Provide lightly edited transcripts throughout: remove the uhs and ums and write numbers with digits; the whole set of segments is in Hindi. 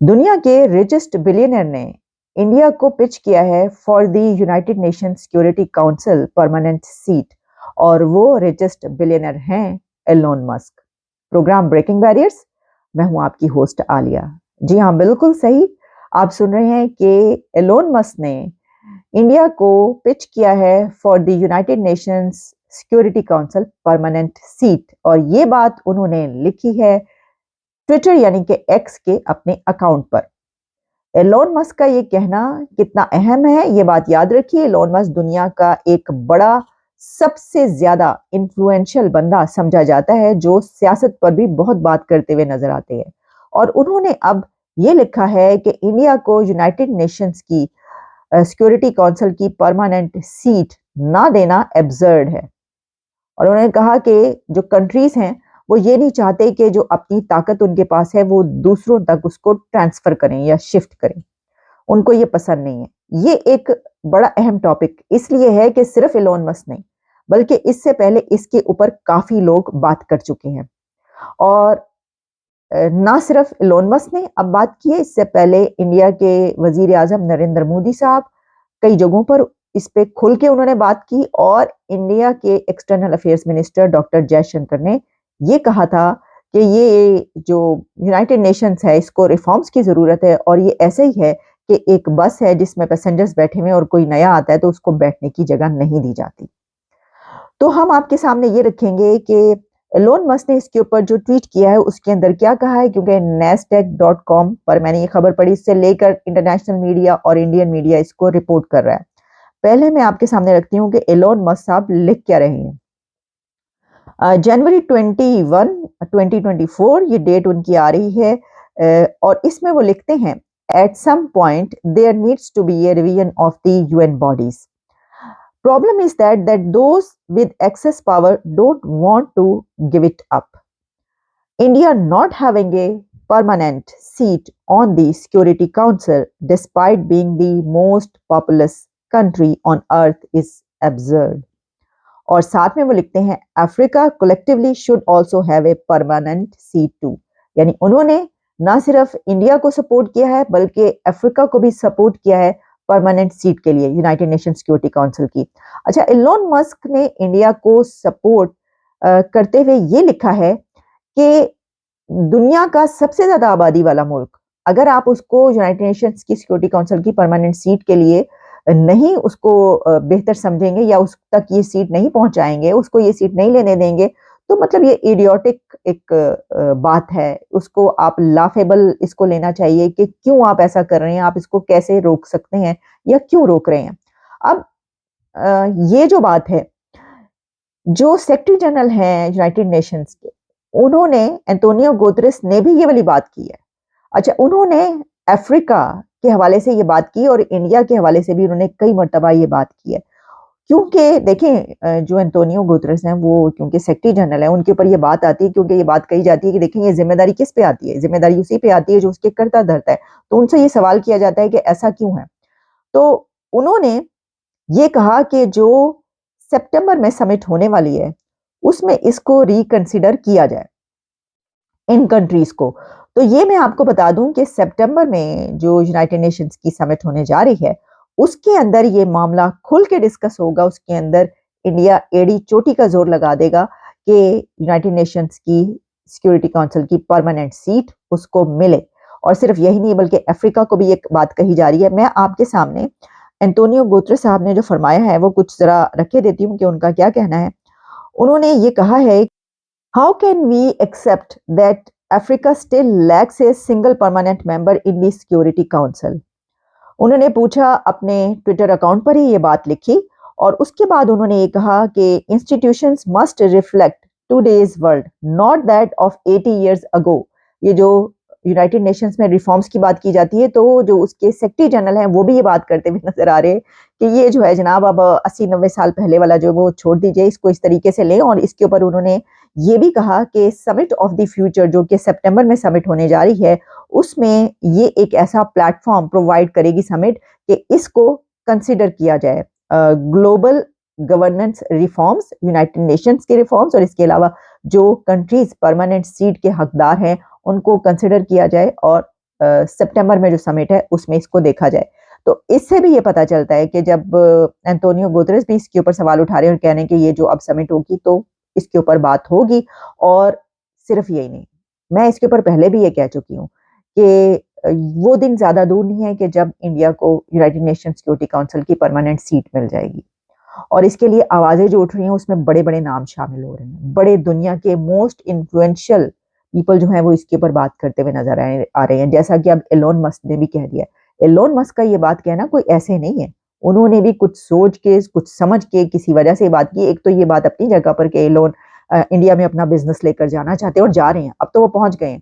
दुनिया के रिचेस्ट बिलियनर ने इंडिया को पिच किया है for the United Nation Security Council permanent seat. और वो रिचेस्ट बिलियनर हैं Elon Musk. Programme breaking barriers. मैं हूं आपकी होस्ट आलिया। जी हाँ, बिल्कुल सही। आप सुन रहे हैं कि एलोन मस्क ने इंडिया को पिच किया है for the United Nations security Council permanent seat, और ये बात उन्होंने लिखी है ट्विटर यानी कि एक्स के अपने अकाउंट पर। एलोन मस्क का ये कहना कितना अहम है, ये बात याद रखिए। एलोन मस्क दुनिया का एक बड़ा, सबसे ज्यादा इन्फ्लुएंशियल बंदा समझा जाता है, जो सियासत पर भी बहुत बात करते हुए नजर आते हैं। और उन्होंने अब ये लिखा है कि इंडिया को यूनाइटेड नेशंस की सिक्योरिटी काउंसिल की परमानेंट सीट ना देना एब्सर्ड है। और उन्होंने कहा कि जो कंट्रीज हैं वो ये नहीं चाहते कि जो अपनी ताकत उनके पास है वो दूसरों तक उसको ट्रांसफर करें या शिफ्ट करें। उनको ये पसंद नहीं है। ये एक बड़ा अहम टॉपिक इसलिए है कि सिर्फ एलोन मस्क नहीं, बल्कि इससे पहले इसके ऊपर काफी लोग बात कर चुके हैं। और ना सिर्फ एलोन मस्क ने अब बात की है, इससे पहले इंडिया के वजीर आजम नरेंद्र मोदी साहब कई जगहों पर इस पे खुल के उन्होंने बात की। और इंडिया के external affairs minister doctor Jaishankar ने ये कहा था कि ये जो यूनाइटेड नेशंस है इसको रिफॉर्म्स की जरूरत है, और ये ऐसे ही है कि एक बस है जिसमें पैसेंजर्स बैठे हुए और कोई नया आता है तो उसको बैठने की जगह नहीं दी जाती। तो हम आपके सामने ये रखेंगे कि एलोन मस्क ने इसके ऊपर जो ट्वीट किया है उसके अंदर क्या कहा है, क्योंकि nasdaq.com पर मैंने ये खबर पढ़ी, इससे लेकर इंटरनेशनल मीडिया और इंडियन मीडिया इसको रिपोर्ट कर रहा है। पहले मैं आपके सामने रखती हूँ कि एलोन मस्क साहब लिख क्या रहे हैं। जनवरी 21 2024 ये डेट उनकी आ रही है। और इसमें वो लिखते हैं, at some point there needs to be a revision of the UN bodies. Problem is that those with excess power don't want to give it up. India not having a permanent seat on the Security Council despite being the most populous country on earth is absurd. और साथ में वो लिखते हैं, Africa collectively should also have a permanent seat too. यानी उन्होंने ना सिर्फ इंडिया को सपोर्ट किया है बल्कि अफ्रीका को भी सपोर्ट किया है परमानेंट सीट के लिए यूनाइटेड नेशन सिक्योरिटी काउंसिल की। अच्छा, एलोन मस्क ने इंडिया को सपोर्ट करते हुए ये लिखा है कि दुनिया का सबसे ज्यादा आबादी वाला मुल्क, अगर आप उसको यूनाइटेड नेशंस की सिक्योरिटी काउंसिल की परमानेंट सीट के लिए नहीं उसको बेहतर समझेंगे या उस तक ये सीट नहीं पहुंचाएंगे, उसको ये सीट नहीं लेने देंगे, तो मतलब ये इडियोटिक एक बात है। उसको आप लाफेबल इसको लेना चाहिए कि क्यों आप ऐसा कर रहे हैं, आप इसको कैसे रोक सकते हैं या क्यों रोक रहे हैं। अब ये जो बात है, जो सेक्रेटरी जनरल हैं यूनाइटेड नेशंस के, उन्होंने एंटोनियो गुतेरेस ने भी ये वाली बात की है। अच्छा, उन्होंने अफ्रीका के हवाले से ये बात की और इंडिया के हवाले से भी उन्होंने कई मर्तबा ये बात की है। क्योंकि देखें, जो एंटोनियो गुतेरेस हैं वो क्योंकि सेक्रेटरी जनरल है, उनके ऊपर ये बात आती है, क्योंकि ये बात कही जाती है कि देखें ये जिम्मेदारी किस पे आती है, जिम्मेदारी उसी पे आती है जो उसके करता धरता है। तो उनसे ये सवाल किया जाता है कि ऐसा क्यों है। तो उन्होंने ये कहा कि जो सितंबर में समिट होने वाली है उसमें इसको रिकंसिडर किया जाए इन कंट्रीज को। तो ये मैं आपको बता दूं कि सितंबर में जो यूनाइटेड नेशंस की समिट होने जा रही है उसके अंदर ये मामला खुल के डिस्कस होगा। उसके अंदर इंडिया एड़ी चोटी का जोर लगा देगा कि यूनाइटेड नेशंस की सिक्योरिटी काउंसिल की परमानेंट सीट उसको मिले। और सिर्फ यही नहीं बल्कि अफ्रीका को भी एक बात कही जा रही है। मैं आपके सामने एंटोनियो गुतेरेस साहब ने जो फरमाया है वो कुछ जरा रखे देती हूँ कि उनका क्या कहना है। उन्होंने ये कहा है, how can we accept that Africa still lacks a single permanent member in the security council. उन्होंने पूछा, अपने ट्विटर अकाउंट पर ही ये बात लिखी। और उसके बाद उन्होंने ये कहा कि institutions must reflect today's world not that of 80 years ago. ये जो यूनाइटेड नेशंस में रिफॉर्म्स की बात की जाती है तो जो उसके सेक्रेटरी जनरल हैं वो भी ये बात करते हुए नजर आ रहे हैं कि ये जो है जनाब अब 80-90 साल पहले वाला जो वो छोड़ दीजिए, इसको इस तरीके से लें। और इसके ऊपर उन्होंने ये भी कहा कि समिट ऑफ द फ्यूचर जो कि सितंबर में समिट होने जा रही है उसमें ये एक ऐसा प्लेटफॉर्म प्रोवाइड करेगी समिट कि इसको कंसिडर किया जाए। Global governance reforms, United Nations के रिफॉर्म्स और इसके अलावा जो कंट्रीज परमानेंट सीट के हकदार हैं उनको कंसिडर किया जाए और सितंबर में जो समिट है उसमें इसको देखा जाए। तो इससे भी ये पता चलता है कि जब एंटोनियो गुतेरेस भी इसके ऊपर सवाल उठा रहे हैं और कह रहे हैं कि ये जो अब समिट होगी तो इसके ऊपर बात होगी। और सिर्फ यही नहीं, मैं इसके ऊपर पहले भी ये कह चुकी हूँ कि वो दिन ज्यादा दूर नहीं है कि जब इंडिया को यूनाइटेड नेशन सिक्योरिटी काउंसिल की परमानेंट सीट मिल जाएगी। और इसके लिए आवाजें जो उठ रही हैं उसमें बड़े बड़े नाम शामिल हो रहे हैं, बड़े दुनिया के मोस्ट इन्फ्लुएंशियल पीपल जो है वो इसके ऊपर बात करते हुए नजर आ रहे हैं। जैसा कि अब एलोन मस्क ने भी कह दिया। एलोन मस्क का ये बात कहना कोई ऐसे नहीं है, उन्होंने भी कुछ सोच के कुछ समझ के किसी वजह से बात की। एक तो ये बात अपनी जगह पर कि एलोन इंडिया में अपना बिजनेस लेकर जाना चाहते हैं और जा रहे हैं, अब तो वो पहुंच गए हैं,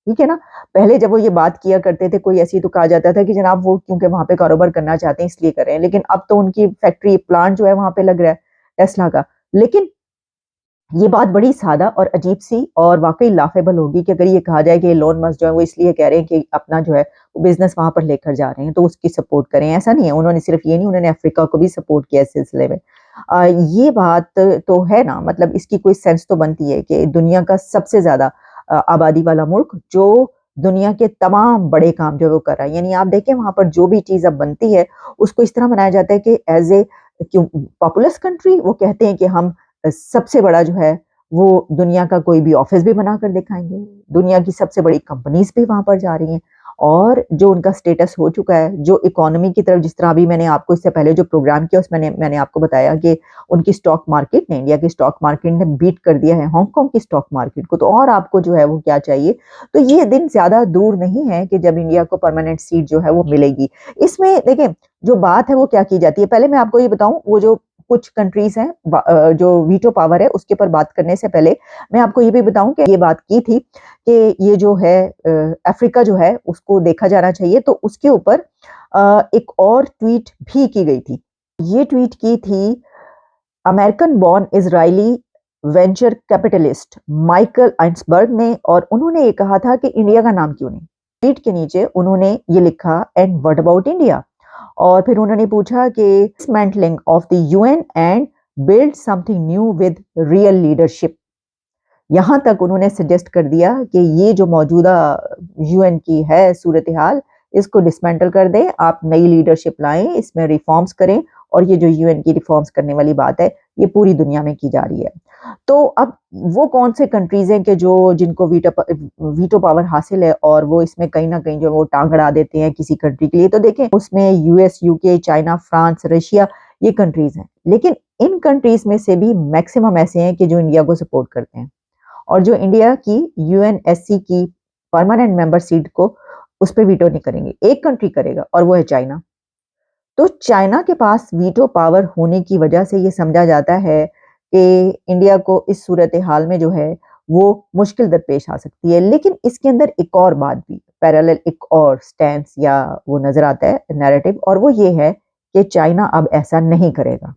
ठीक है ना। पहले जब वो ये बात किया करते थे कोई ऐसी तो कहा जाता था कि जनाब वो क्योंकि वहां पे कारोबार करना चाहते हैं इसलिए कर रहे हैं, लेकिन अब तो उनकी फैक्ट्री प्लांट जो है वहां पे लग रहा है टेस्ला का। लेकिन ये बात बड़ी सादा और अजीब सी और वाकई लाफेबल होगी कि अगर ये कहा जाए कि एलोन मस्क जो है वो इसलिए कह रहे हैं कि अपना जो है वो बिजनेस वहां पर लेकर जा रहे हैं तो उसकी सपोर्ट करें। ऐसा नहीं है, उन्होंने सिर्फ ये नहीं, उन्होंने अफ्रीका को भी सपोर्ट किया इस सिलसिले में। ये बात तो है ना, मतलब इसकी कोई सेंस तो बनती है कि दुनिया का सबसे ज्यादा आबादी वाला मुल्क जो दुनिया के तमाम बड़े काम जो है वो कर रहा है, यानी आप देखें वहां पर जो भी चीज अब बनती है उसको इस तरह बनाया जाता है कि एज ए क्यों पॉपुलस कंट्री वो कहते हैं कि हम सबसे बड़ा जो है वो दुनिया का कोई भी ऑफिस भी बना कर दिखाएंगे, दुनिया की सबसे बड़ी कंपनीज भी वहां पर जा रही हैं। और जो उनका स्टेटस हो चुका है, जो इकोनॉमी की तरफ, जिस तरह अभी मैंने आपको इससे पहले जो प्रोग्राम किया उसमें मैंने आपको बताया कि उनकी स्टॉक मार्केट ने, इंडिया की स्टॉक मार्केट ने बीट कर दिया है हांगकांग की स्टॉक मार्केट को। तो और आपको जो है वो क्या चाहिए। तो ये दिन ज्यादा दूर नहीं है कि जब इंडिया को परमानेंट सीट जो है वो मिलेगी। इसमें देखें जो बात है वो क्या की जाती है, पहले मैं आपको ये बताऊं, वो जो कुछ कंट्रीज हैं जो वीटो पावर है उसके ऊपर बात करने से पहले मैं आपको ये भी बताऊं कि ये बात की थी कि ये जो है अफ्रीका जो है उसको देखा जाना चाहिए। तो उसके ऊपर एक और ट्वीट भी की गई थी। ये ट्वीट की थी American born Israeli venture capitalist Michael Eisenberg ने, और उन्होंने ये कहा था कि इंडिया का नाम क्यों नहीं। ट्वीट के नीचे उन्होंने ये लिखा, एंड व्हाट अबाउट इंडिया। और फिर उन्होंने पूछा कि dismantling of the UN and build something new with real leadership. यहां तक उन्होंने सजेस्ट कर दिया कि ये जो मौजूदा यूएन की है सूरत हाल, इसको डिसमेंटल कर दें, आप नई लीडरशिप लाएं, इसमें रिफॉर्म्स करें। और ये जो यूएन की रिफॉर्म्स करने वाली बात है ये पूरी दुनिया में की जा रही है। तो अब वो कौन से कंट्रीज हैं कि जो जिनको वीटो पावर हासिल है और वो इसमें कहीं ना कहीं जो वो टांग अड़ा देते हैं किसी कंट्री के लिए। तो देखें उसमें US, UK, China, France, Russia, ये कंट्रीज हैं। लेकिन इन कंट्रीज में से भी मैक्सिमम ऐसे हैं कि जो इंडिया को सपोर्ट करते हैं और जो इंडिया की यूएनएससी की परमानेंट मेंबर सीट को उस पर वीटो नहीं करेंगे। एक कंट्री करेगा और वो है चाइना। तो चाइना के पास वीटो पावर होने की वजह से ये समझा जाता है कि इंडिया को इस सूरत हाल में जो है वो मुश्किल दरपेश आ सकती है। लेकिन इसके अंदर एक और बात भी पैरेलल, एक और स्टैंस या वो नजर आता है नैरेटिव, और वो ये है कि चाइना अब ऐसा नहीं करेगा।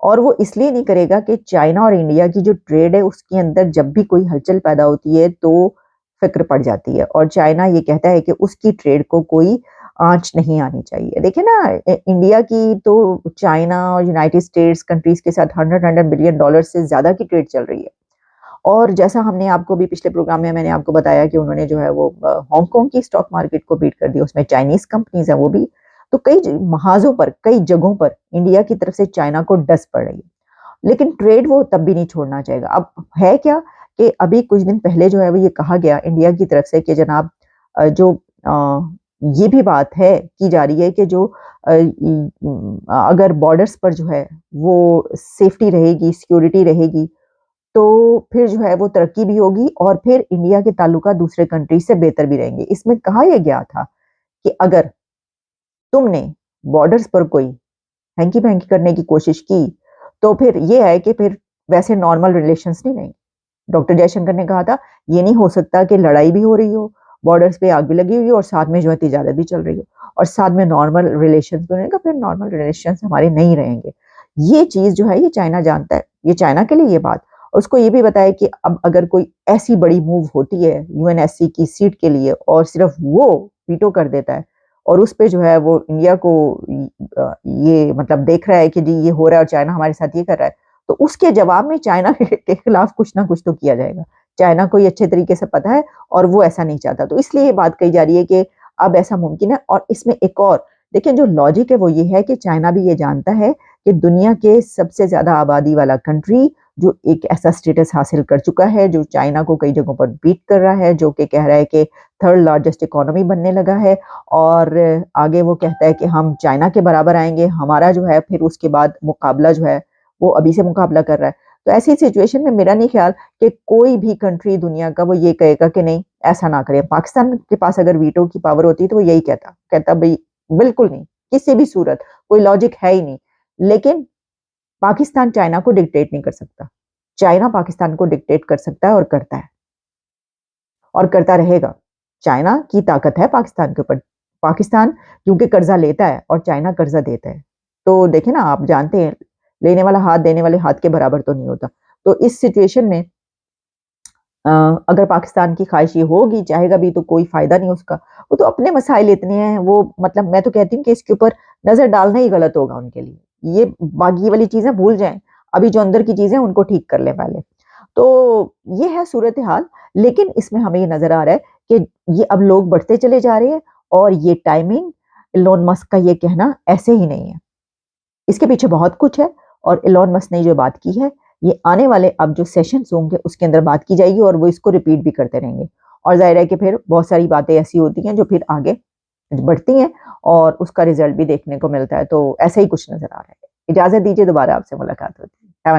और वो इसलिए नहीं करेगा कि चाइना और इंडिया की जो ट्रेड है उसके अंदर जब भी कोई हलचल पैदा होती है तो फिक्र पड़ जाती है, और चाइना ये कहता है कि उसकी ट्रेड को कोई आंच नहीं आनी चाहिए। देखिए ना, इंडिया की तो चाइना और यूनाइटेड स्टेट्स कंट्रीज के साथ 100 बिलियन डॉलर से ज्यादा की ट्रेड चल रही है। और जैसा हमने आपको भी पिछले प्रोग्राम में मैंने आपको बताया कि उन्होंने जो है वो हांगकांग की स्टॉक मार्केट को बीट कर दिया, उसमें चाइनीज कंपनीज है वो भी। तो कई महाजों पर, कई जगहों पर इंडिया की तरफ से चाइना को डस पड़ रही है, लेकिन ट्रेड वो तब भी नहीं छोड़ना चाहेगा। अब है क्या कि अभी कुछ दिन पहले जो है वो ये कहा गया इंडिया की तरफ से कि जनाब जो ये भी बात है की जा रही है कि जो अगर बॉर्डर्स पर जो है वो सेफ्टी रहेगी, सिक्योरिटी रहेगी, तो फिर जो है वो तरक्की भी होगी और फिर इंडिया के ताल्लुका दूसरे कंट्री से बेहतर भी रहेंगे। इसमें कहा यह गया था कि अगर तुमने बॉर्डर्स पर कोई हैंकी पैंकी करने की कोशिश की तो फिर ये है कि फिर वैसे नॉर्मल रिलेशंस नहीं रहेंगे। डॉक्टर जयशंकर ने कहा था ये नहीं हो सकता कि लड़ाई भी हो रही हो, बॉर्डर्स पे आग भी लगी हुई हो और साथ में जो है तिजारत भी चल रही हो और साथ में नॉर्मल रिलेशंस भी रहेगा, फिर नॉर्मल रिलेशंस हमारे नहीं रहेंगे। ये चीज जो है ये चाइना जानता है, ये चाइना के लिए ये बात। उसको ये भी बताया कि अब अगर कोई ऐसी बड़ी मूव होती है यूएनएससी की सीट के लिए और सिर्फ वो वीटो कर देता है और उस पे जो है वो इंडिया को ये मतलब देख रहा है कि जी ये हो रहा है और चाइना हमारे साथ ये कर रहा है, तो उसके जवाब में चाइना के खिलाफ कुछ ना कुछ तो किया जाएगा। चाइना को ये अच्छे तरीके से पता है और वो ऐसा नहीं चाहता। तो इसलिए ये बात कही जा रही है कि अब ऐसा मुमकिन है। और इसमें एक और देखिए जो लॉजिक है वो ये है कि चाइना भी ये जानता है कि दुनिया के सबसे ज़्यादा आबादी वाला कंट्री जो एक ऐसा स्टेटस हासिल कर चुका है, जो चाइना को कई जगहों पर बीट कर रहा है, जो कि कह रहा है कि थर्ड लार्जेस्ट इकोनॉमी बनने लगा है और आगे वो कहता है कि हम चाइना के बराबर आएंगे, हमारा जो है फिर उसके बाद मुकाबला जो है वो अभी से मुकाबला कर रहा है। तो ऐसी सिचुएशन में मेरा नहीं ख्याल कि कोई भी कंट्री दुनिया का वो ये कहेगा कि नहीं ऐसा ना करें। पाकिस्तान के पास अगर वीटो की पावर होती तो वो यही कहता भाई बिल्कुल नहीं, किसी भी सूरत, कोई लॉजिक है ही नहीं। लेकिन पाकिस्तान चाइना को डिक्टेट नहीं कर सकता, चाइना पाकिस्तान को डिक्टेट कर सकता है और करता है और करता रहेगा। चाइना की ताकत है पाकिस्तान के ऊपर। पाकिस्तान क्योंकि कर्जा लेता है और चाइना कर्जा देता है। तो देखें ना, आप जानते हैं लेने वाला हाथ देने वाले हाथ के बराबर तो नहीं होता। तो इस सिचुएशन में अगर पाकिस्तान की ख्वाहिश ये होगी, चाहेगा भी तो कोई फायदा नहीं उसका। वो तो अपने मसाइल इतने हैं, वो मतलब मैं तो कहती हूँ कि इसके ऊपर नजर डालना ही गलत होगा उनके लिए। ये बाकी वाली चीजें भूल जाएं, अभी जो अंदर की चीजें उनको ठीक कर लें पहले। तो ये है सूरत हाल। लेकिन इसमें हमें ये नजर आ रहा है कि ये अब लोग बढ़ते चले जा रहे हैं और ये टाइमिंग इलोन मस्क का ये कहना ऐसे ही नहीं है, इसके पीछे बहुत कुछ है। और इलोन मस्क ने जो बात की है ये आने वाले अब जो सेशंस होंगे उसके अंदर बात की जाएगी और वो इसको रिपीट भी करते रहेंगे। और जाहिर है कि फिर बहुत सारी बातें ऐसी होती हैं जो फिर आगे बढ़ती हैं और उसका रिजल्ट भी देखने को मिलता है। तो ऐसा ही कुछ नजर आ रहा है। इजाजत दीजिए, दोबारा आपसे मुलाकात होती है। Have a nice